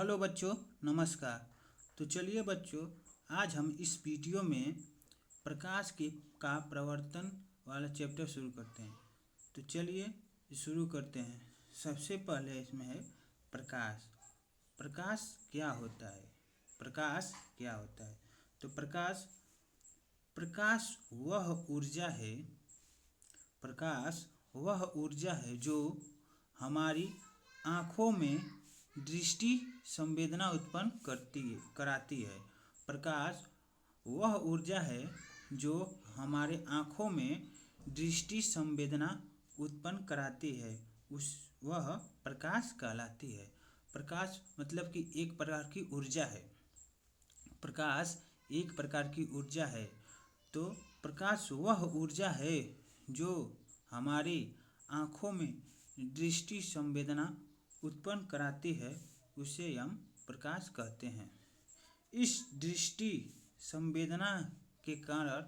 Hello बच्चों, नमस्कार। तो चलिए बच्चों, आज हम इस वीडियो में प्रकाश के का प्रवर्तन वाला चैप्टर शुरू करते हैं। तो चलिए शुरू करते हैं। सबसे पहले इसमें है प्रकाश। प्रकाश क्या होता है? प्रकाश क्या होता है? तो प्रकाश प्रकाश वह ऊर्जा है। प्रकाश वह ऊर्जा है जो हमारी आँखों में दृष्टि संवेदना उत्पन्न कराती है। प्रकाश वह ऊर्जा है जो हमारे आँखों में दृष्टि संवेदना उत्पन्न कराती है, वह प्रकाश कहलाती है। प्रकाश मतलब कि एक प्रकार की ऊर्जा है। प्रकाश एक प्रकार की ऊर्जा है। तो प्रकाश वह ऊर्जा है जो हमारी आँखों में दृष्टि संवेदना उत्पन्न कराती है, उसे हम प्रकाश कहते हैं। इस दृष्टि संवेदना के कारण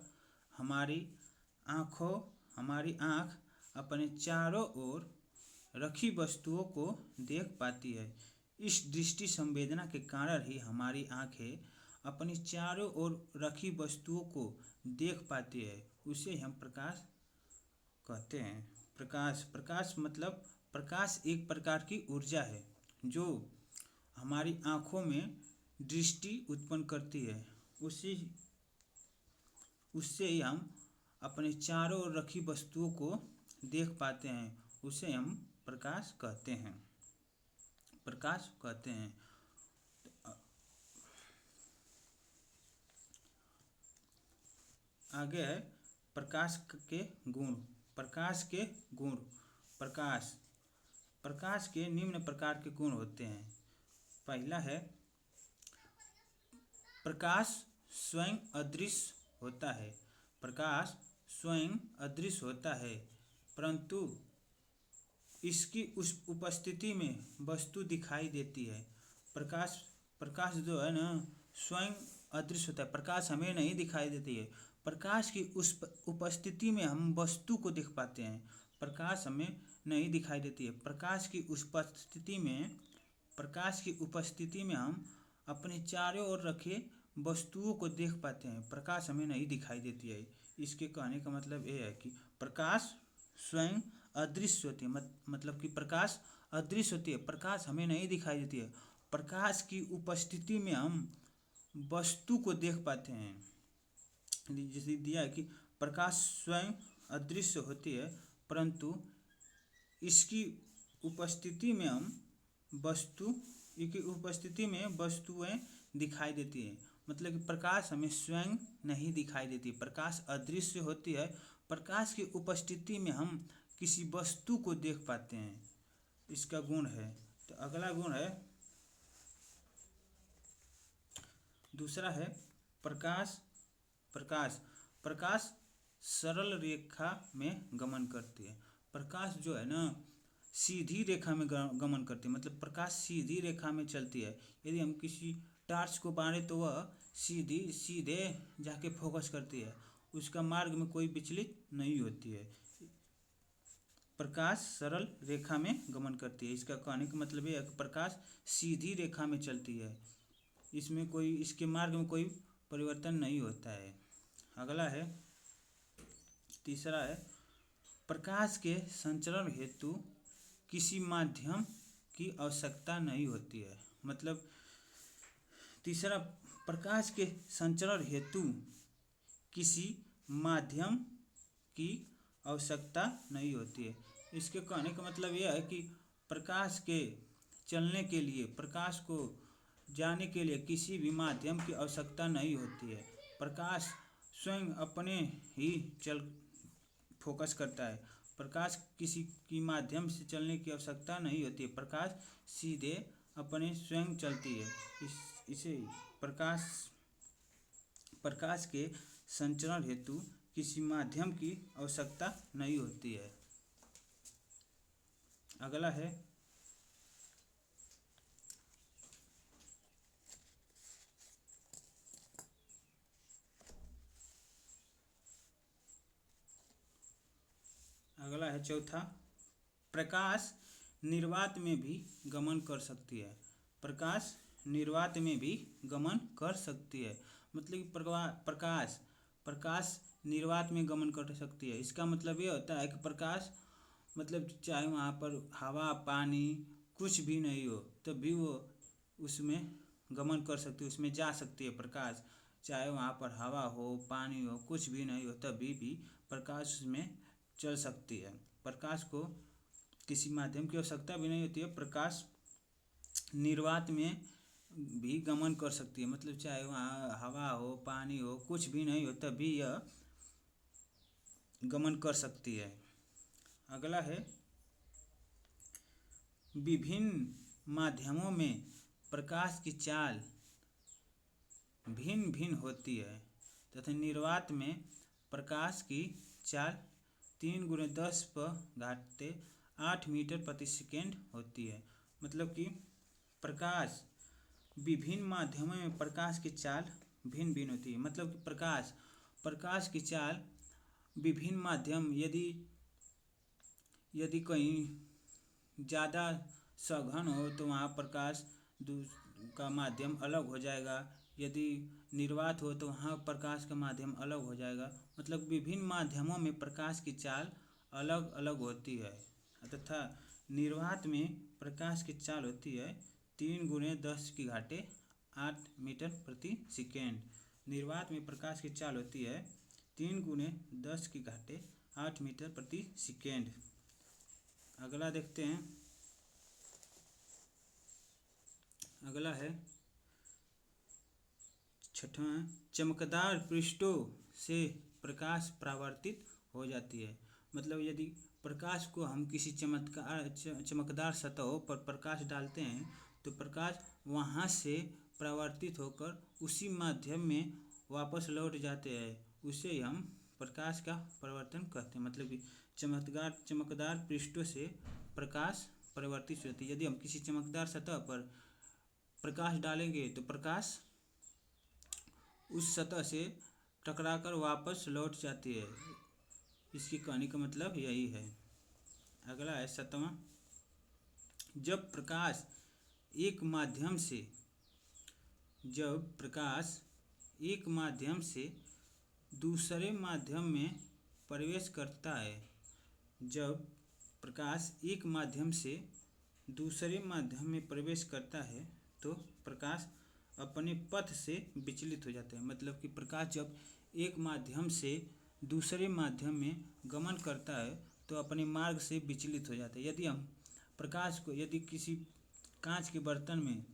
हमारी आँख अपने चारों ओर रखी वस्तुओं को देख पाती है। इस दृष्टि संवेदना के कारण ही हमारी आँखें अपनी चारों ओर रखी वस्तुओं को देख पाती है, उसे हम प्रकाश कहते हैं। प्रकाश मतलब प्रकाश एक प्रकार की ऊर्जा है जो हमारी आँखों में दृष्टि उत्पन्न करती है। उससे हम अपने चारों ओर रखी वस्तुओं को देख पाते हैं, उसे हम प्रकाश कहते हैं। आगे है प्रकाश के गुण। प्रकाश के निम्न प्रकार के गुण होते हैं। पहला है प्रकाश स्वयं अदृश्य होता है। प्रकाश स्वयं अदृश्य होता है, परंतु इसकी उस उपस्थिति में वस्तु दिखाई देती है। प्रकाश जो है ना, स्वयं अदृश्य होता है। प्रकाश हमें नहीं दिखाई देती है। प्रकाश की उस उपस्थिति में हम वस्तु को देख पाते हैं। प्रकाश हमें नहीं दिखाई देती है। प्रकाश की उपस्थिति में हम अपने चारों ओर रखे वस्तुओं को देख पाते हैं। प्रकाश हमें नहीं दिखाई देती है। इसके कहने का मतलब ये है कि प्रकाश स्वयं अदृश्य होती है। मतलब कि प्रकाश अदृश्य होती है, प्रकाश हमें नहीं दिखाई देती है। प्रकाश की उपस्थिति में हम वस्तु को देख पाते हैं। जैसे दिया है कि प्रकाश स्वयं अदृश्य होती है, परंतु इसकी उपस्थिति में वस्तुएं दिखाई देती हैं। मतलब कि प्रकाश हमें स्वयं नहीं दिखाई देती, प्रकाश अदृश्य होती है। प्रकाश की उपस्थिति में हम किसी वस्तु को देख पाते हैं, इसका गुण है। तो अगला गुण है, दूसरा है प्रकाश सरल रेखा में गमन करती है। प्रकाश जो है ना, सीधी रेखा में गमन करती है। मतलब प्रकाश सीधी रेखा में चलती है। यदि हम किसी टार्च को बांधे तो वह सीधे जाके फोकस करती है, उसका मार्ग में कोई विचलित नहीं होती है। प्रकाश सरल रेखा में गमन करती है। इसका कहने का मतलब ये है कि प्रकाश सीधी रेखा में चलती है, इसके मार्ग में कोई परिवर्तन नहीं होता है। अगला है, तीसरा है प्रकाश के संचरण हेतु किसी माध्यम की आवश्यकता नहीं होती है। मतलब तीसरा, प्रकाश के संचरण हेतु किसी माध्यम की आवश्यकता नहीं होती है। इसके कहने का मतलब यह है कि प्रकाश के चलने के लिए, प्रकाश को जाने के लिए किसी भी माध्यम की आवश्यकता नहीं होती है। प्रकाश स्वयं अपने ही फोकस करता है। प्रकाश किसी की माध्यम से चलने की आवश्यकता नहीं होती है। प्रकाश सीधे अपने स्वयं चलती है। इसे प्रकाश के संचरण हेतु किसी माध्यम की आवश्यकता नहीं होती है। अगला है चौथा, प्रकाश निर्वात में भी गमन कर सकती है। प्रकाश निर्वात में भी गमन कर सकती है। मतलब कि प्रकाश निर्वात में गमन कर सकती है। इसका मतलब ये होता है कि प्रकाश मतलब चाहे वहाँ पर हवा पानी कुछ भी नहीं हो तब भी वो उसमें गमन कर सकती है, उसमें जा सकती है प्रकाश। चाहे वहाँ पर हवा हो पानी हो कुछ भी नहीं हो तभी भी प्रकाश उसमें चल सकती है। प्रकाश को किसी माध्यम की आवश्यकता भी नहीं होती है। प्रकाश निर्वात में भी गमन कर सकती है। मतलब चाहे वहाँ हवा हो पानी हो कुछ भी नहीं हो तभी यह गमन कर सकती है। अगला है विभिन्न माध्यमों में प्रकाश की चाल भिन्न भिन्न होती है तथा निर्वात में प्रकाश की चाल 3×10⁸ मीटर प्रति सेकेंड होती है। मतलब कि प्रकाश विभिन्न माध्यमों में प्रकाश की चाल भिन्न भिन्न होती है। मतलब कि प्रकाश की चाल विभिन्न माध्यम यदि कहीं ज़्यादा सघन हो तो वहाँ प्रकाश का माध्यम अलग हो जाएगा। यदि निर्वात हो तो वहाँ प्रकाश का माध्यम अलग हो जाएगा। मतलब विभिन्न माध्यमों में प्रकाश की चाल अलग अलग होती है तथा निर्वात में प्रकाश की चाल होती है 3×10⁸ मीटर प्रति सेकेंड। निर्वात में प्रकाश की चाल होती है 3×10⁸ मीटर प्रति सेकेंड। अगला देखते हैं। अगला है 6वां, चमकदार पृष्ठों से प्रकाश परावर्तित हो जाती है। मतलब यदि प्रकाश को हम किसी चमकदार सतहों पर प्रकाश डालते हैं तो प्रकाश वहाँ से परावर्तित होकर उसी माध्यम में वापस लौट जाते हैं। उसे ही हम प्रकाश का परावर्तन कहते हैं। मतलब कि चमकदार पृष्ठों से प्रकाश परावर्तित होती है। यदि हम किसी चमकदार सतह पर प्रकाश डालेंगे तो प्रकाश उस सतह से टकराकर वापस लौट जाती है। इसकी कहने का मतलब यही है। अगला है 7वां, जब प्रकाश एक माध्यम से दूसरे माध्यम में प्रवेश करता है। जब प्रकाश एक माध्यम से दूसरे माध्यम में प्रवेश करता है तो प्रकाश अपने पथ से विचलित हो जाता है। मतलब कि प्रकाश जब एक माध्यम से दूसरे माध्यम में गमन करता है तो अपने मार्ग से विचलित हो जाता है। यदि हम प्रकाश को किसी कांच के बर्तन में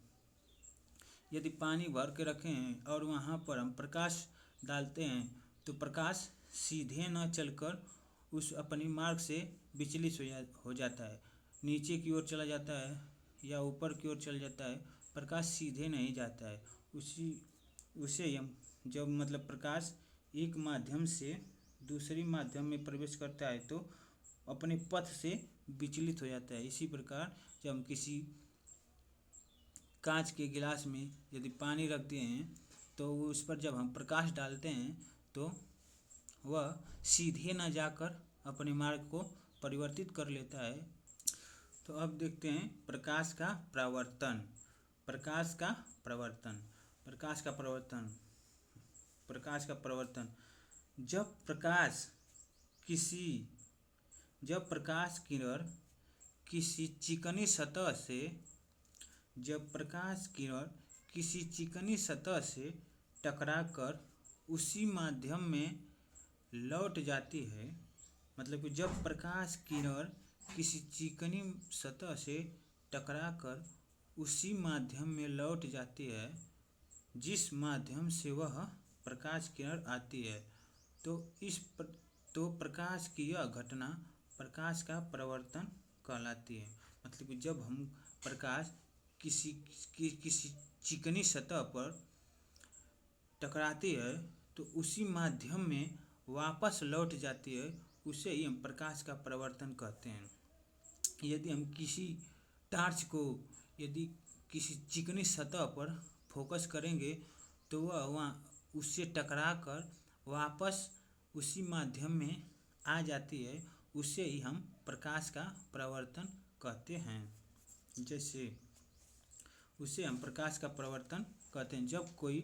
यदि पानी भर के रखे हैं और वहाँ पर हम प्रकाश डालते हैं तो प्रकाश सीधे न चलकर उस अपने मार्ग से विचलित हो जाता है, नीचे की ओर चला जाता है या ऊपर की ओर चल जाता है। प्रकाश सीधे नहीं जाता है। उसे हम जब मतलब प्रकाश एक माध्यम से दूसरी माध्यम में प्रवेश करता है तो अपने पथ से विचलित हो जाता है। इसी प्रकार जब हम किसी कांच के गिलास में यदि पानी रख दिए हैं तो उस पर जब हम प्रकाश डालते हैं तो वह सीधे न जाकर अपने मार्ग को परिवर्तित कर लेता है। तो अब देखते हैं प्रकाश का परावर्तन। जब प्रकाश किरण किसी चिकनी सतह से टकराकर उसी माध्यम में लौट जाती है। मतलब कि जब प्रकाश किरण किसी चिकनी सतह से टकराकर उसी माध्यम में लौट जाती है जिस माध्यम से वह प्रकाश किरण आती है तो प्रकाश की यह घटना प्रकाश का परावर्तन कहलाती है। मतलब कि जब हम प्रकाश किसी चिकनी सतह पर टकराती है तो उसी माध्यम में वापस लौट जाती है, उसे ही हम प्रकाश का परावर्तन कहते हैं। यदि हम किसी टार्च को किसी चिकनी सतह पर फोकस करेंगे तो वह वहाँ उससे टकराकर वापस उसी माध्यम में आ जाती है, उसे ही हम प्रकाश का परावर्तन कहते हैं। जैसे उसे हम प्रकाश का परावर्तन कहते हैं। जब कोई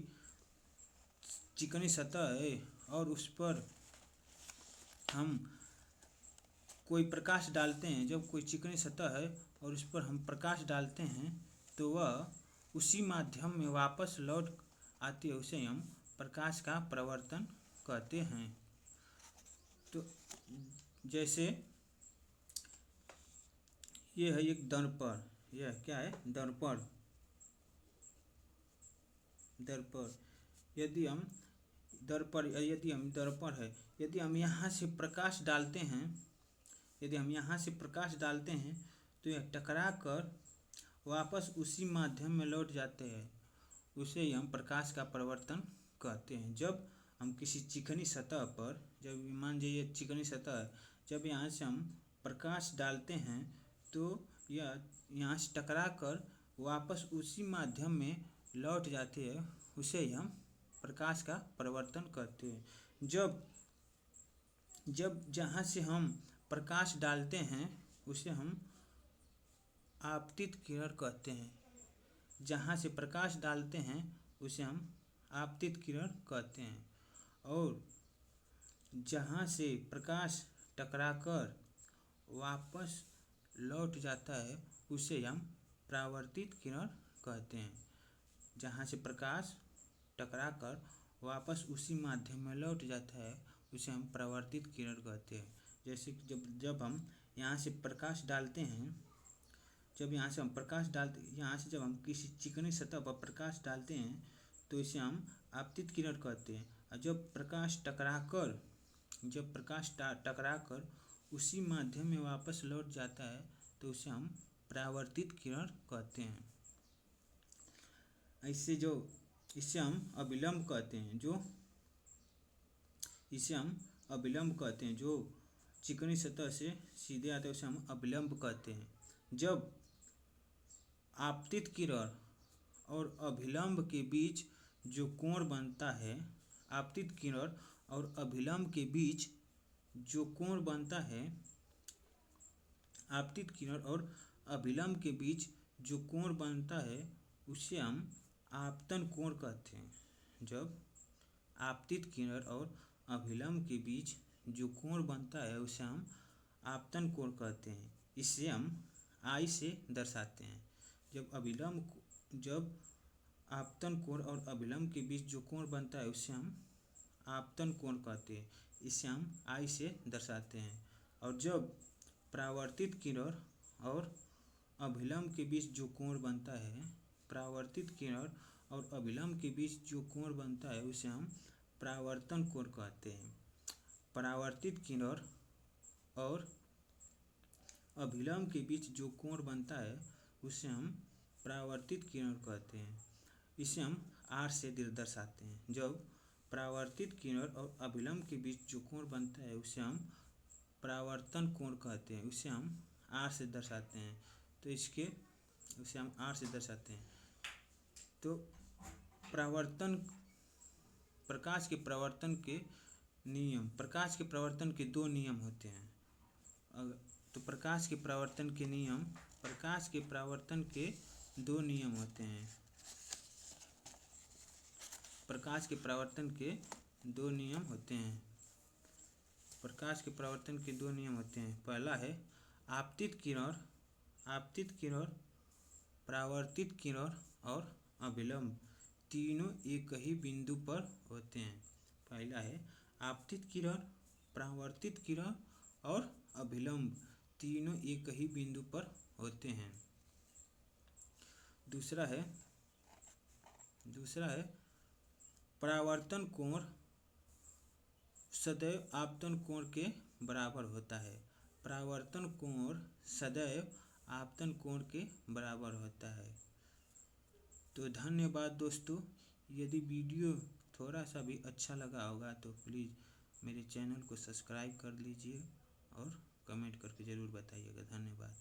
चिकनी सतह है और उस पर हम कोई प्रकाश डालते हैं, जब कोई चिकनी सतह है और उस पर हम प्रकाश डालते हैं तो वह उसी माध्यम में वापस लौट आती है, उसे हम प्रकाश का परावर्तन कहते हैं। तो जैसे ये है एक दर्पण, यह क्या है? दर्पण। यदि हम दर्पण है, यदि हम यहाँ से प्रकाश डालते हैं, तो यह टकरा कर वापस उसी माध्यम में लौट जाते हैं, उसे ही हम प्रकाश का परावर्तन कहते हैं। जब हम किसी चिकनी सतह पर, जब मान लीजिए चिकनी सतह है, जब यहाँ से हम प्रकाश डालते हैं तो यह यहाँ से टकरा कर वापस उसी माध्यम में लौट जाती है, उसे ही हम प्रकाश का परावर्तन कहते हैं। जब जहाँ से हम प्रकाश डालते हैं उसे हम आपतित किरण कहते हैं। जहाँ से प्रकाश डालते हैं उसे हम आपतित किरण कहते हैं। और जहाँ से प्रकाश टकराकर वापस लौट जाता है उसे हम परावर्तित किरण कहते हैं। जहाँ से प्रकाश टकराकर वापस उसी माध्यम में लौट जाता है उसे हम परावर्तित किरण कहते हैं। जैसे कि जब हम यहाँ से प्रकाश डालते हैं, यहाँ से जब हम किसी चिकनी सतह पर प्रकाश डालते हैं तो इसे हम आपतित किरण कहते हैं। और जब प्रकाश टकराकर उसी माध्यम में वापस लौट जाता है तो उसे हम परावर्तित किरण कहते हैं। इसे हम अभिलंब कहते हैं। जो चिकनी सतह से सीधे आते हैं उसे हम अभिलंब कहते हैं। जब आपतित किरण और अभिलंब के बीच जो कोण बनता है, आपतित किरण और अभिलंब के बीच जो कोण बनता है, उसे हम आपतन कोण कहते हैं। जब आपतित किरण और अभिलंब के बीच जो कोण बनता है उसे हम आपतन कोण कहते हैं। इसे हम I से दर्शाते हैं। जब आपतन कोण और अभिलंब के बीच जो कोण बनता है उसे हम आपतन कोण कहते हैं। इसे हम I से दर्शाते हैं। और जब परावर्तित किरण और अभिलंब के बीच जो कोण बनता है, उसे हम परावर्तन कोण कहते हैं। परावर्तित किरण और अभिलंब के बीच जो कोण बनता है उसे हम परावर्तित किरण कहते हैं। इसे हम R से दर्शाते हैं। जब परावर्तित किरण और अभिलंब के बीच जो कोण बनता है उसे हम परावर्तन कोण कहते हैं। उसे हम R से दर्शाते हैं। तो प्रकाश के परावर्तन के दो नियम होते हैं। तो प्रकाश के परावर्तन के दो नियम होते हैं। पहला है आपतित किरण, परावर्तित किरण और अभिलंब तीनों एक ही बिंदु पर होते हैं। पहला है आपतित किरण, परावर्तित किरण और अभिलंब तीनों एक ही बिंदु पर होते हैं। दूसरा है परावर्तन कोण सदैव आपतन कोण के बराबर होता है। परावर्तन कोण सदैव आपतन कोण के बराबर होता है। तो धन्यवाद दोस्तों। यदि वीडियो थोड़ा सा भी अच्छा लगा होगा तो प्लीज़ मेरे चैनल को सब्सक्राइब कर लीजिए और कमेंट करके ज़रूर बताइएगा। धन्यवाद।